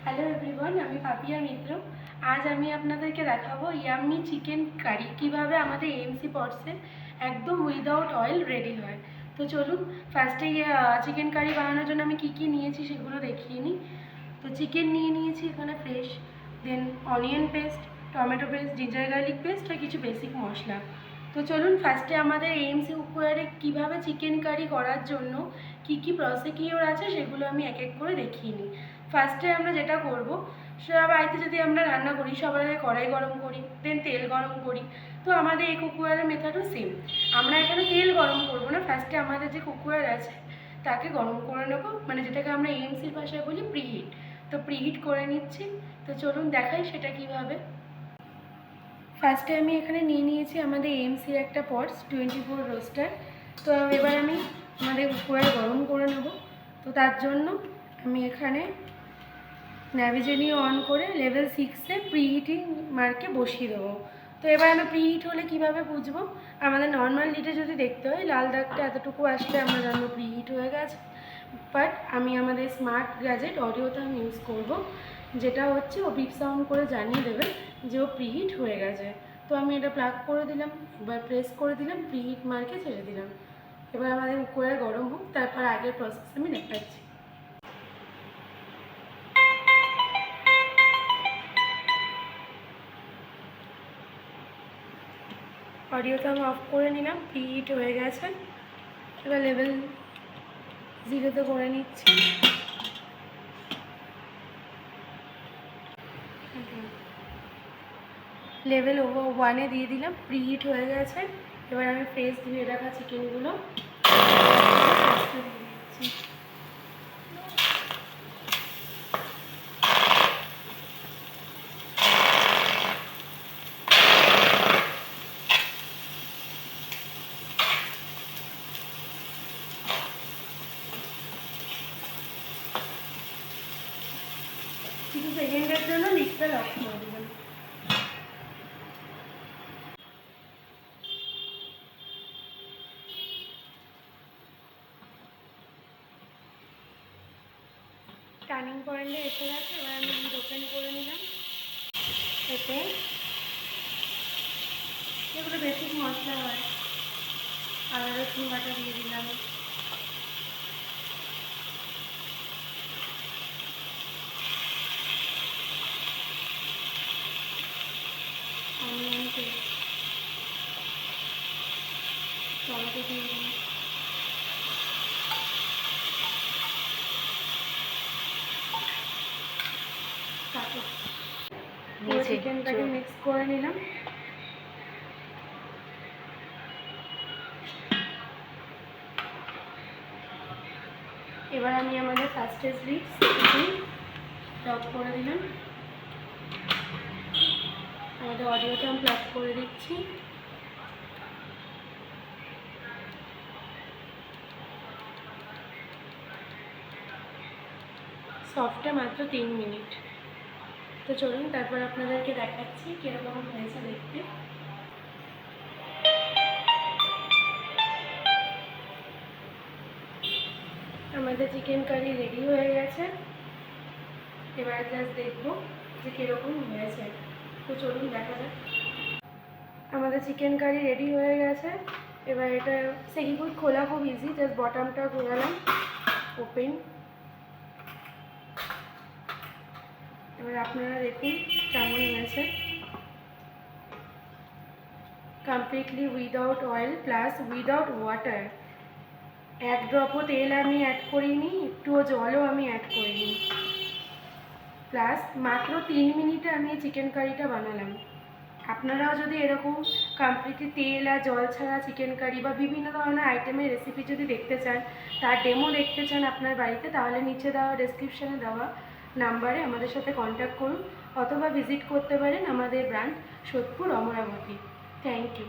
Hello everyone, আমি পাপিয়া মিত্র। আজ আমি আপনাদেরকে দেখাবো ইয়াম্মি চিকেন কারি কীভাবে আমাদের এএমসি পটসে একদম উইদাউট অয়েল রেডি হয়। তো চলুন ফার্স্টে চিকেন কারি বানানোর জন্য আমি কী কী নিয়েছি সেগুলো দেখিয়ে নিই। তো চিকেন নিয়েছি এখানে fresh, then onion paste, tomato paste, ginger garlic paste আর কিছু বেসিক মশলা। তো চলুন ফার্স্টে আমাদের এএমসি কুকারে কীভাবে চিকেন কারি করার জন্য কী কী প্রসিকিওর আছে সেগুলো আমি এক এক করে দেখিয়ে নিই। ফার্স্টে আমরা যেটা করব, সেটা বাড়িতে যদি আমরা রান্না করি সবার আগে কড়াই গরম করি, দেন তেল গরম করি। তো আমাদের এই কুকারের মেথডও সেম। আমরা এখানে তেল গরম করব না, ফার্স্টে আমাদের যে কুকার আছে তাকে গরম করে নেব, মানে যেটাকে আমরা এএমসির ভাষায় বলি প্রিহিট। তো প্রিহিট করে নিচ্ছি। তো চলুন দেখাই সেটা কীভাবে। ফার্স্টে আমি এখানে নিয়েছি আমাদের এএমসির একটা পটস 24 রোস্টার। তো এবার আমি আমাদের কুকারে গরম করে নেব। তো তার জন্য আমি এখানে ন্যাভিগেশন অন করে লেভেল 6-এ প্রিহিটিং মার্কে বসিয়ে দেবো। তো এবার আমি প্রিহিট হলে কীভাবে বুঝবো? আমাদের নর্মাল লিটে যদি দেখতে হয় লাল দাগটা এতটুকু আসলে আমরা জানবো প্রিহিট হয়ে গেছে। বাট আমি আমাদের স্মার্ট গ্যাজেট অডিওটা আমি ইউজ করবো, যেটা হচ্ছে ও বিপ সাউন্ড করে জানিয়ে দেবে যে ও প্রিহিট হয়ে গেছে। তো আমি এটা প্লাগ করে দিলাম, এবার প্রেস করে দিলাম, প্রিহিট মার্কে ছেড়ে দিলাম। এবার আমাদের কুকারে গরম হোক, তারপর আগের প্রসেস আমি দেখাচ্ছি। অডিওটা আমি অফ করে নিলাম, প্রিহিট হয়ে গেছে। এবার লেভেল 0-তে করে নিচ্ছি। লেভেল 1-এ দিয়ে দিলাম, প্রিহিট হয়ে গেছে। এবার আমি ফ্রেশ ধুয়ে রাখা চিকেনগুলো দিয়ে দিচ্ছি। কিছু সেকেন্ডের জন্য লিডটা লক করে দেবেন। টার্নিং পয়েন্টে এসে গেছে। এবার আমি লিড ওপেন করে নিলাম। এতে এগুলো বেসিক মশলা হয়, আদা রসুন বাটা দিয়ে দিলাম, অনিয়ন পেস্ট, টমেটো দিয়ে দিলাম, তারপর চিকেনটাকে মিক্স করে নিলাম। এবার আমি আমাদের ফার্স্ট স্লিপস টপ করে দিলাম। আমাদের অডিওটা আমি প্লাগ করে দিচ্ছি। সফটটা মাত্র 3 মিনিট। তো চলুন তারপর আপনাদেরকে দেখাচ্ছি কীরকম হয়েছে দেখতে। আমাদের চিকেন কারি রেডি হয়ে গেছে। এবার জাস্ট দেখবো যে কীরকম হয়েছে। তো চলুন দেখা যাক। আমাদের চিকেন কারি রেডি হয়ে গেছে। এবার এটা সেকিপুর খোলা খুব ইজি, জাস্ট বটমটা ঘোরালাম, ওপেন। এবার আপনারা দেখুন কেমন হয়েছে। Completely without oil plus without water. এক ড্রপও তেল আমি অ্যাড করিনি, একটুও জলও আমি অ্যাড করিনি। প্লাস মাত্র 3 মিনিটে আমি এই চিকেন কারিটা বানালাম। আপনারাও যদি এরকম কমপ্লিটলি তেল আর জল ছাড়া চিকেন কারি বা বিভিন্ন ধরনের আইটেমের রেসিপি যদি দেখতে চান, তার ডেমো দেখতে চান আপনার বাড়িতে, তাহলে নিচে দেওয়া ডেসক্রিপশানে দেওয়া নাম্বারে আমাদের সাথে কন্ট্যাক্ট করুন, অথবা ভিজিট করতে পারেন আমাদের branch Sodepur Amaravati. Thank you.